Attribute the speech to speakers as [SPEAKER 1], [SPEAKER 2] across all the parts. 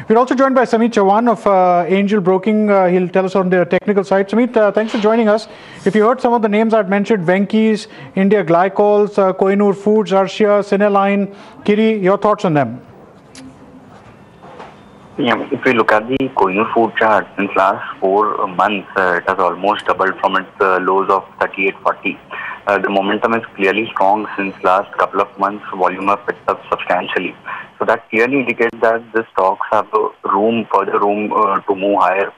[SPEAKER 1] We're also joined by Sameet Chavan of Angel Broking. He'll tell us on the technical side. Sameet, thanks for joining us. If you heard some of the names I've mentioned, Venky's, India Glycols, Kohinoor Foods, Arshia, Cineline, Kiri, your thoughts on them?
[SPEAKER 2] Yeah, if we look at the Kohinoor food chart, since last 4 months, it has almost doubled from its lows of 38.40. The momentum is clearly strong since last couple of months. Volume have picked up substantially. So that clearly indicates that the stocks have further room to move higher.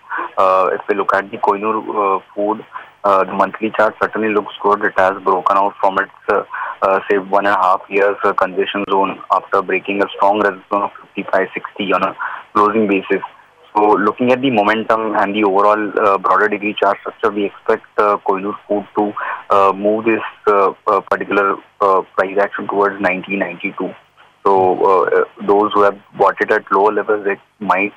[SPEAKER 2] If we look at the Kohinoor food, the monthly chart certainly looks good. It has broken out from its say 1.5 years congestion zone after breaking a strong resistance of 55.60 on a closing basis. So looking at the momentum and the overall broader degree chart structure, we expect Kohinoor food to move this particular price action towards 90.92. So those who have bought it at lower levels, they might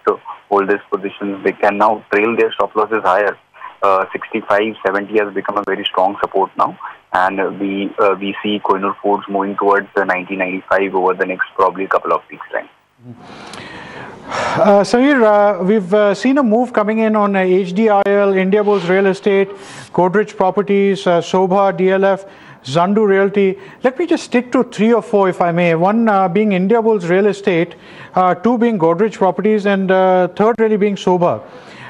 [SPEAKER 2] hold this position. They can now trail their stop losses higher. 65.70 has become a very strong support now, and we see Kohinoor Foods moving towards 90.95 over the next probably couple of weeks' time.
[SPEAKER 1] Sameer, we've seen a move coming in on HDIL, Indiabulls Real Estate, Godrej Properties, Sobha, DLF, Zandu Realty. Let me just stick to 3 or 4 if I may. One being Indiabulls Real Estate, 2 being Godrej Properties, and third really being Sobha.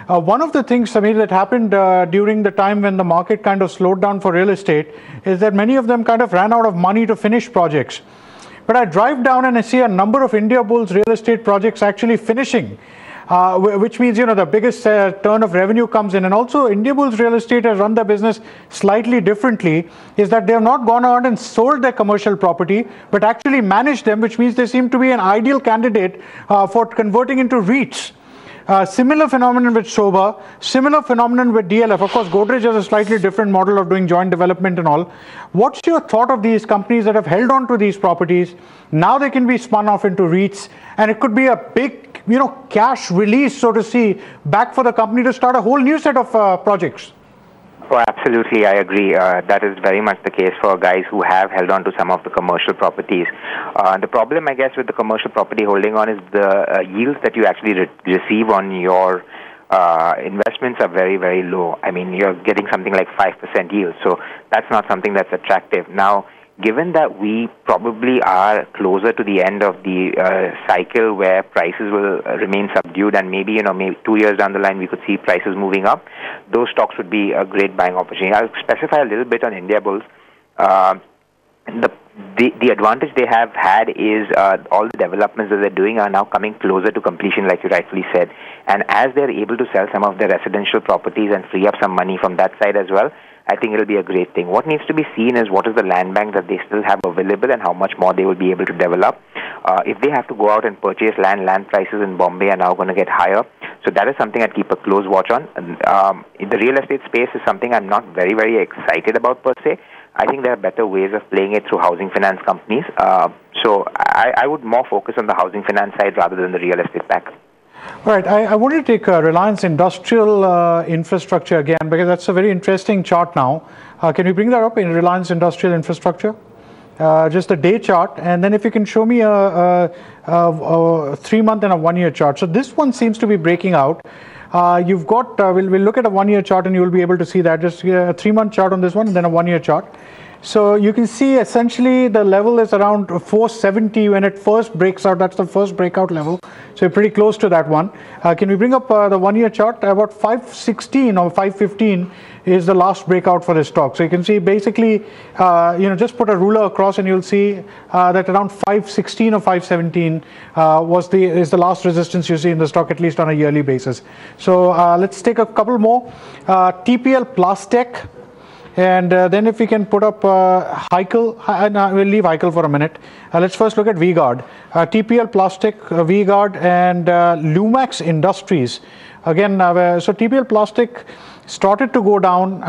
[SPEAKER 1] One of the things, Sameer, that happened during the time when the market kind of slowed down for real estate is that many of them kind of ran out of money to finish projects. But I drive down and I see a number of Indiabulls real estate projects actually finishing, which means, you know, the biggest turn of revenue comes in. And also Indiabulls Real Estate has run their business slightly differently, is that they have not gone out and sold their commercial property, but actually managed them, which means they seem to be an ideal candidate for converting into REITs. Similar phenomenon with Sobha, similar phenomenon with DLF. Of course, Godrej has a slightly different model of doing joint development and all. What's your thought of these companies that have held on to these properties? Now they can be spun off into REITs, and it could be a big, you know, cash release, so to see, back for the company to start a whole new set of projects.
[SPEAKER 3] Oh, absolutely, I agree. That is very much the case for guys who have held on to some of the commercial properties. The problem, I guess, with the commercial property holding on is the yields that you actually receive on your investments are very, very low. I mean, you're getting something like 5% yield, so that's not something that's attractive. Now, given that we probably are closer to the end of the cycle where prices will remain subdued, and maybe 2 years down the line we could see prices moving up, those stocks would be a great buying opportunity. I'll specify a little bit on Indiabulls. The advantage they have had is all the developments that they're doing are now coming closer to completion, like you rightfully said. And as they're able to sell some of their residential properties and free up some money from that side as well, I think it'll be a great thing. What needs to be seen is what is the land bank that they still have available and how much more they will be able to develop. If they have to go out and purchase land prices in Bombay are now going to get higher. So that is something I'd keep a close watch on. In the real estate space is something I'm not very, very excited about per se. I think there are better ways of playing it through housing finance companies. So I would more focus on the housing finance side rather than the real estate back.
[SPEAKER 1] All right, I wanted to take Reliance Industrial Infrastructure again, because that's a very interesting chart now. Can we bring that up in Reliance Industrial Infrastructure? Just a day chart, and then if you can show me a 3-month and a 1-year chart. So this one seems to be breaking out. You've got, we'll look at a 1-year chart and you'll be able to see that. Just a 3-month chart on this one and then a 1-year chart. So you can see essentially the level is around 470 when it first breaks out. That's the first breakout level. So you're pretty close to that one. Can we bring up the 1-year chart? About 516 or 515 is the last breakout for this stock. So you can see basically, just put a ruler across and you'll see that around 516 or 517 is the last resistance you see in the stock, at least on a yearly basis. So let's take a couple more. TPL Plastech. And then if we can put up Heikel, we'll leave Heikel for a minute. Let's first look at V-Guard. TPL Plastic, V-Guard, and Lumax Industries. Again, so TPL Plastic started to go down.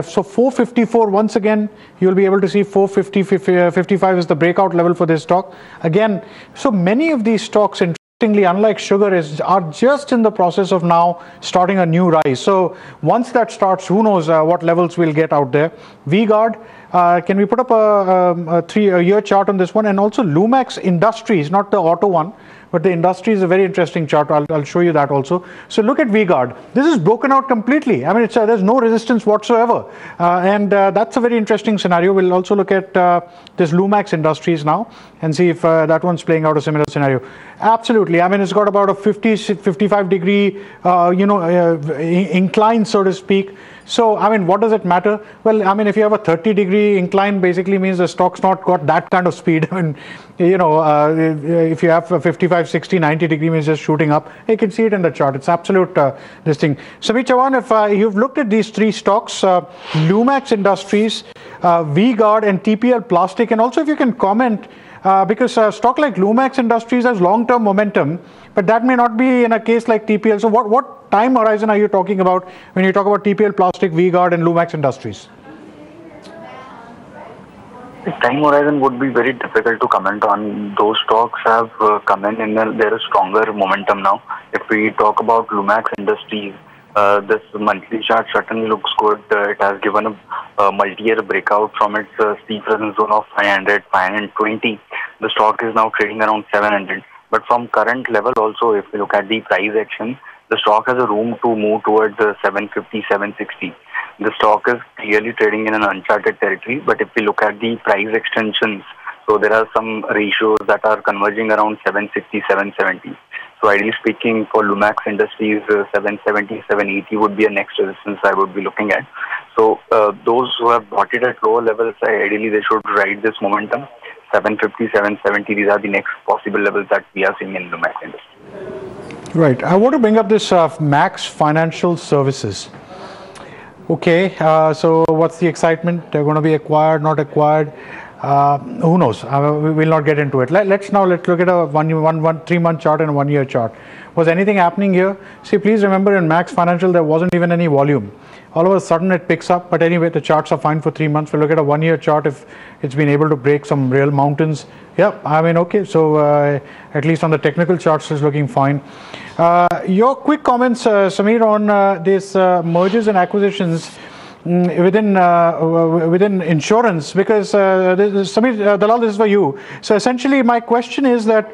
[SPEAKER 1] So 454, once again, you'll be able to see 450, 55 is the breakout level for this stock. Again, so many of these stocks, interestingly, unlike sugar, are just in the process of now starting a new rise. So once that starts, who knows what levels we'll get out there. V-Guard, can we put up a 3-year chart on this one? And also Lumax Industries, not the auto one, but the industry is a very interesting chart. I'll show you that also. So look at V-Guard. This is broken out completely. I mean, there's no resistance whatsoever. And that's a very interesting scenario. We'll also look at this Lumax Industries now and see if that one's playing out a similar scenario. Absolutely. I mean, it's got about a 55 degree, incline, so to speak. So, I mean, what does it matter? Well, I mean, if you have a 30-degree incline, basically means the stock's not got that kind of speed. I mean, if you have a 55, 60, 90 degree means just shooting up. You can see it in the chart. It's absolute this thing. Sameet, Chavan, if you've looked at these three stocks, Lumax Industries, V-Guard and TPL Plastic, and also if you can comment, because a stock like Lumax Industries has long-term momentum, but that may not be in a case like TPL. So what time horizon are you talking about when you talk about TPL Plastic, V-Guard and Lumax Industries?
[SPEAKER 2] The time horizon would be very difficult to comment on. Those stocks have come in and there is stronger momentum now. If we talk about Lumax Industries, this monthly chart certainly looks good. It has given a multi-year breakout from its steep resistance zone of 500, 520. The stock is now trading around 700. But from current level also, if we look at the price action, the stock has a room to move towards 750, 760. The stock is clearly trading in an uncharted territory. But if we look at the price extensions, so there are some ratios that are converging around 760, 770. So ideally speaking, for Lumax Industries, 770, 780 would be a next resistance I would be looking at. So those who have bought it at lower levels, ideally they should ride this momentum. 750, 770, these are the next possible levels that we are seeing in Lumax Industries.
[SPEAKER 1] Right. I want to bring up this Max Financial Services. Okay, so what's the excitement? They're going to be acquired, not acquired? Who knows? We will not get into it. Let's look at a 3-month chart and a 1-year chart. Was anything happening here? See, please remember in Max Financial there wasn't even any volume. All of a sudden it picks up, but anyway the charts are fine for 3 months. We'll look at a 1-year chart if it's been able to break some real mountains. Yeah, I mean, okay, so at least on the technical charts it's looking fine. Your quick comments, Sameet, on these mergers and acquisitions within insurance, because Sameet, Dalal, this is for you. So essentially my question is that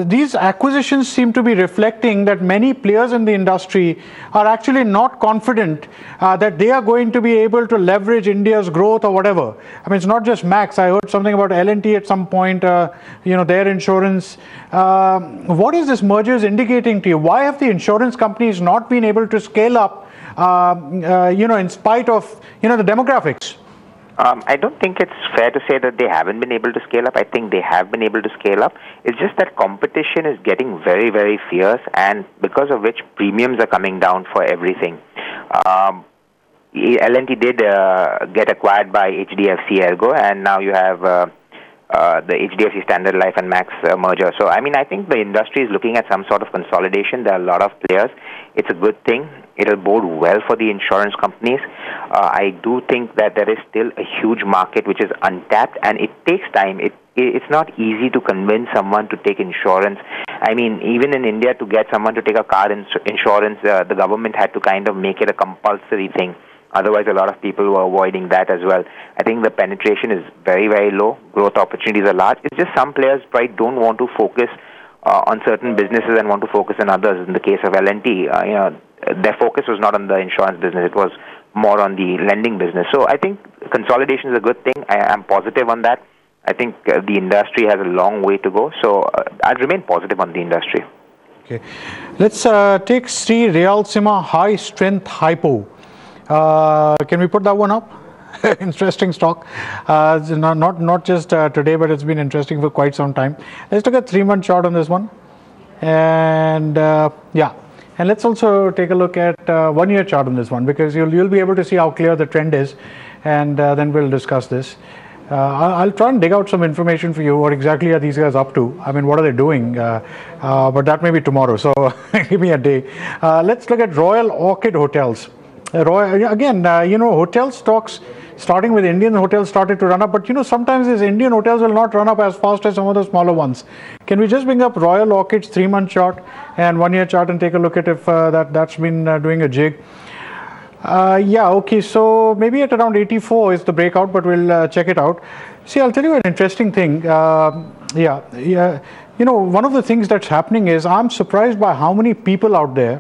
[SPEAKER 1] these acquisitions seem to be reflecting that many players in the industry are actually not confident that they are going to be able to leverage India's growth or whatever. I mean, it's not just Max. I heard something about L&T at some point, their insurance. What is this mergers indicating to you? Why have the insurance companies not been able to scale up in spite of, the demographics?
[SPEAKER 3] I don't think it's fair to say that they haven't been able to scale up. I think they have been able to scale up. It's just that competition is getting very, very fierce, and because of which premiums are coming down for everything. L&T did get acquired by HDFC Ergo, and now you have the HDFC Standard Life and Max merger. So, I mean, I think the industry is looking at some sort of consolidation. There are a lot of players. It's a good thing. It'll bode well for the insurance companies. I do think that there is still a huge market which is untapped, and it takes time. It's not easy to convince someone to take insurance. I mean, even in India, to get someone to take a car insurance, the government had to kind of make it a compulsory thing. Otherwise, a lot of people were avoiding that as well. I think the penetration is very, very low. Growth opportunities are large. It's just some players don't want to focus on certain businesses and want to focus on others. In the case of L&T, their focus was not on the insurance business. It was more on the lending business. So I think consolidation is a good thing. I'm positive on that. I think the industry has a long way to go. So I'll remain positive on the industry.
[SPEAKER 1] Okay. Let's take Sri Realsima High Strength Hypo. Can we put that one up? Interesting stock. Not just today, but it's been interesting for quite some time. Let's look at 3-month chart on this one. And and let's also take a look at 1-year chart on this one, because you'll be able to see how clear the trend is, and then we'll discuss this. I'll try and dig out some information for you. What exactly are these guys up to? I mean, what are they doing? But that may be tomorrow, so give me a day. Let's look at Royal Orchid Hotels. Hotel stocks, starting with Indian hotels, started to run up, but sometimes these Indian hotels will not run up as fast as some of the smaller ones. Can we just bring up Royal Orchid's 3-month chart and 1-year chart and take a look at if that's been doing a jig? Okay, so maybe at around 84 is the breakout, but we'll check it out. See, I'll tell you an interesting thing. One of the things that's happening is I'm surprised by how many people out there,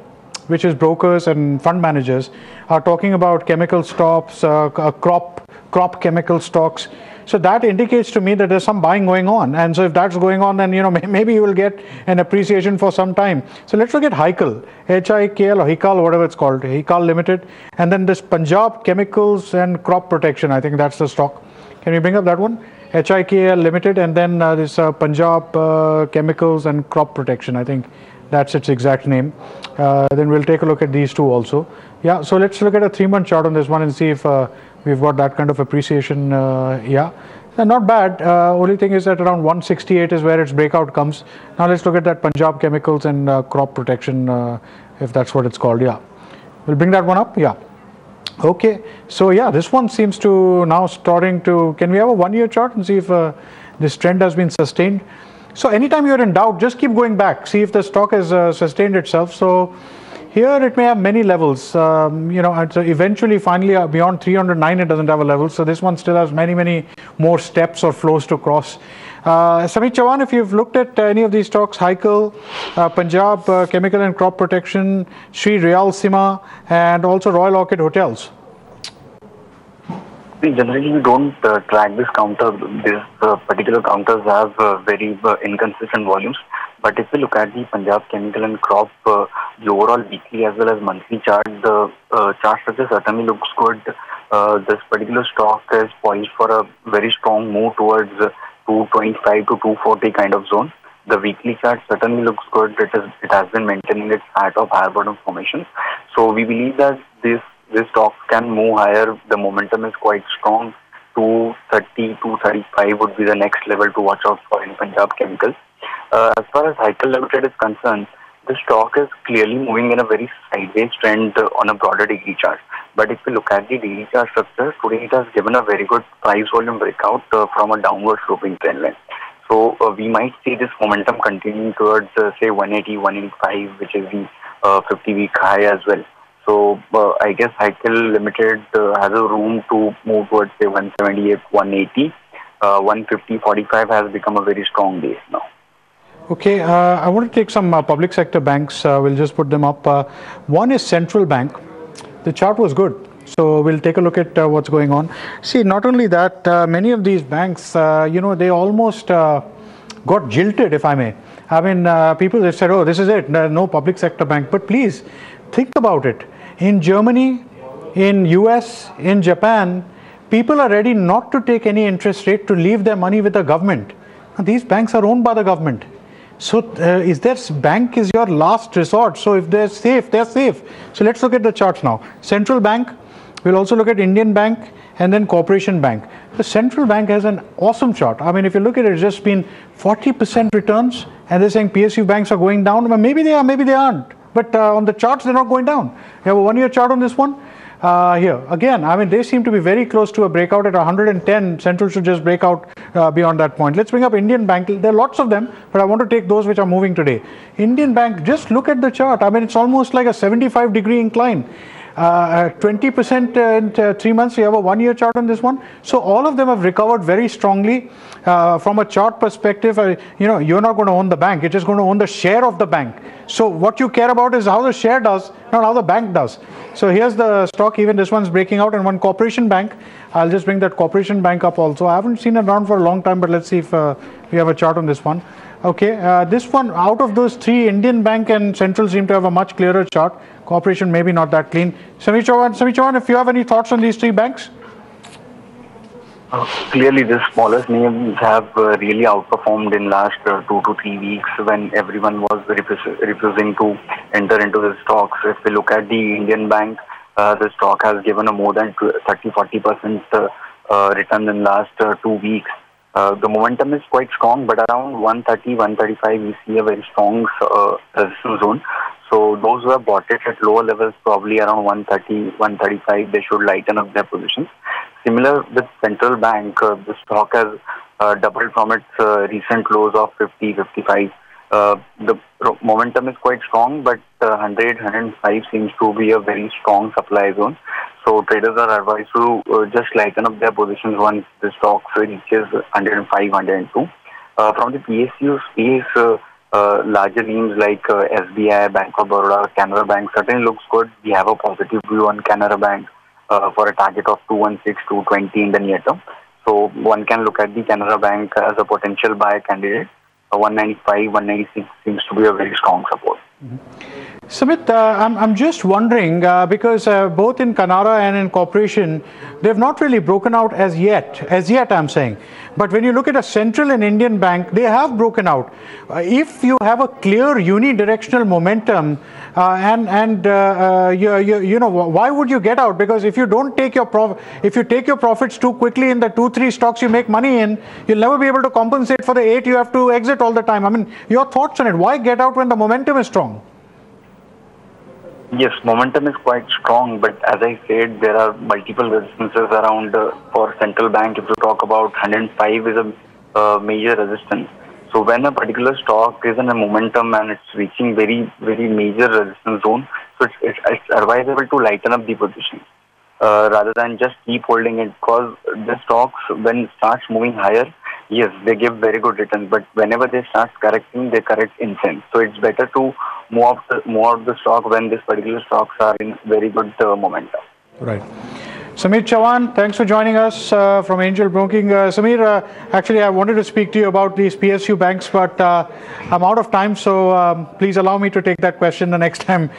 [SPEAKER 1] which is brokers and fund managers, are talking about chemical stocks, crop chemical stocks. So that indicates to me that there's some buying going on. And so if that's going on, then maybe you will get an appreciation for some time. So let's look at HICL, HIKL or HICL, whatever it's called, HICL Limited, and then this Punjab Chemicals and Crop Protection. I think that's the stock. Can you bring up that one? HIKL Limited, and then this Punjab Chemicals and Crop Protection. I think that's its exact name. Then we'll take a look at these two also. Yeah, so let's look at a 3-month chart on this one and see if we've got that kind of appreciation. Yeah, not bad. Only thing is that around 168 is where its breakout comes. Now let's look at that Punjab Chemicals and Crop Protection, if that's what it's called. Yeah, we'll bring that one up. Yeah. Okay, so yeah, this one seems to now starting to, can we have a 1-year chart and see if this trend has been sustained? So anytime you're in doubt, just keep going back, see if the stock has sustained itself. So here it may have many levels, and so eventually finally beyond 309 it doesn't have a level. So this one still has many more steps or flows to cross. Sameet, Chavan, if you've looked at any of these stocks, HICL, Punjab Chemical and Crop Protection, Sri Real Sima, and also Royal Orchid Hotels.
[SPEAKER 2] Generally, we don't track this counter. These particular counters have very inconsistent volumes. But if we look at the Punjab Chemical and Crop, the overall weekly as well as monthly chart, the chart structure certainly looks good. This particular stock is poised for a very strong move towards 225 to 240 kind of zone. The weekly chart certainly looks good. It has been maintaining its height of higher bottom formation. So we believe that this stock can move higher. The momentum is quite strong. 230, 235 would be the next level to watch out for in Punjab Chemicals. As far as HICL Limited is concerned, the stock is clearly moving in a very sideways trend on a broader daily chart. But if you look at the daily chart structure, today it has given a very good price volume breakout from a downward sloping trend line. So we might see this momentum continuing towards say 180, 185, which is the 50-week high as well. So I guess HICL Limited has a room to move towards say 178, 180. 150, 45 has become a very strong base now.
[SPEAKER 1] Okay, I want to take some public sector banks. We'll just put them up. One is Central Bank. The chart was good. So we'll take a look at what's going on. See, not only that, many of these banks, they almost got jilted, if I may. I mean, people have said, oh, this is it, no public sector bank. But please, think about it. In Germany, in US, in Japan, people are ready not to take any interest rate to leave their money with the government. Now, these banks are owned by the government. So bank is your last resort. So if they're safe, they're safe. So let's look at the charts now. Central Bank, we'll also look at Indian Bank and then Corporation Bank. The Central Bank has an awesome chart. I mean, if you look at it, it's just been 40% returns and they're saying PSU banks are going down. Well, maybe they are, maybe they aren't. But on the charts, they're not going down. You have a 1-year chart on this one. Here again, I mean, they seem to be very close to a breakout at 110. Central should just break out beyond that point. Let's bring up Indian Bank. There are lots of them, but I want to take those which are moving today. Indian Bank, just look at the chart. I mean, it's almost like a 75-degree incline. 20% in 3 months. You have a 1-year chart on this one. So all of them have recovered very strongly. From a chart perspective, you're not going to own the bank. You're just going to own the share of the bank. So what you care about is how the share does, not how the bank does. So here's the stock. Even this one's breaking out. And one Corporation Bank, I'll just bring that Corporation Bank up also. I haven't seen it around for a long time, but let's see if we have a chart on this one. Okay, this one, out of those three, Indian Bank and Central seem to have a much clearer chart. Corporation maybe not that clean. Sameet Chavan, if you have any thoughts on these three banks?
[SPEAKER 2] Clearly, the smallest names have really outperformed in last 2 to 3 weeks when everyone was refusing to enter into the stocks. If we look at the Indian Bank, the stock has given a more than 30-40% return in last 2 weeks. The momentum is quite strong, but around 130, 135, we see a very strong resistance zone. So those who have bought it at lower levels, probably around 130, 135, they should lighten up their positions. Similar with Central Bank, the stock has doubled from its recent lows of 50, 55. The momentum is quite strong, but 100, 105 seems to be a very strong supply zone. So traders are advised to just lighten up their positions once the stock reaches 105, 102. From the PSU space, larger names like SBI, Bank of Baroda, Canara Bank certainly looks good. We have a positive view on Canara Bank for a target of 216, 220 in the near term. So one can look at the Canara Bank as a potential buy candidate. 195, 196 seems to be a very strong support.
[SPEAKER 1] Sameet, I'm just wondering, because both in Canara and in Corporation, they've not really broken out as yet I'm saying. But when you look at a central and Indian bank, they have broken out. If you have a clear unidirectional momentum, you know, why would you get out? Because if you don't take your profits too quickly in the 2-3 stocks you make money in, you'll never be able to compensate for the 8 you have to exit all the time. I mean, your thoughts on it? Why get out when the momentum is strong?
[SPEAKER 2] Yes, momentum is quite strong, but as I said, there are multiple resistances around for central bank. If you talk about 105 is a major resistance. So when a particular stock is in a momentum and it's reaching very, very major resistance zone, so it's advisable to lighten up the position rather than just keep holding it, because the stocks, when it starts moving higher, yes, they give very good returns, but whenever they start correcting, they correct in cents. So it's better to move out the stock when these particular stocks are in very good momentum.
[SPEAKER 1] Right. Sameet Chavan, thanks for joining us from Angel Broking. Sameet, actually, I wanted to speak to you about these PSU banks, but I'm out of time, so please allow me to take that question the next time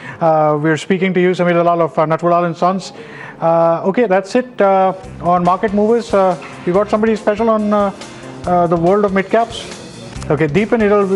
[SPEAKER 1] we're speaking to you. Sameet Dalal of Natvarlal & Sons. Okay, that's it on Market Movers. You got somebody special on the world of mid-caps? Okay, Deepan, it'll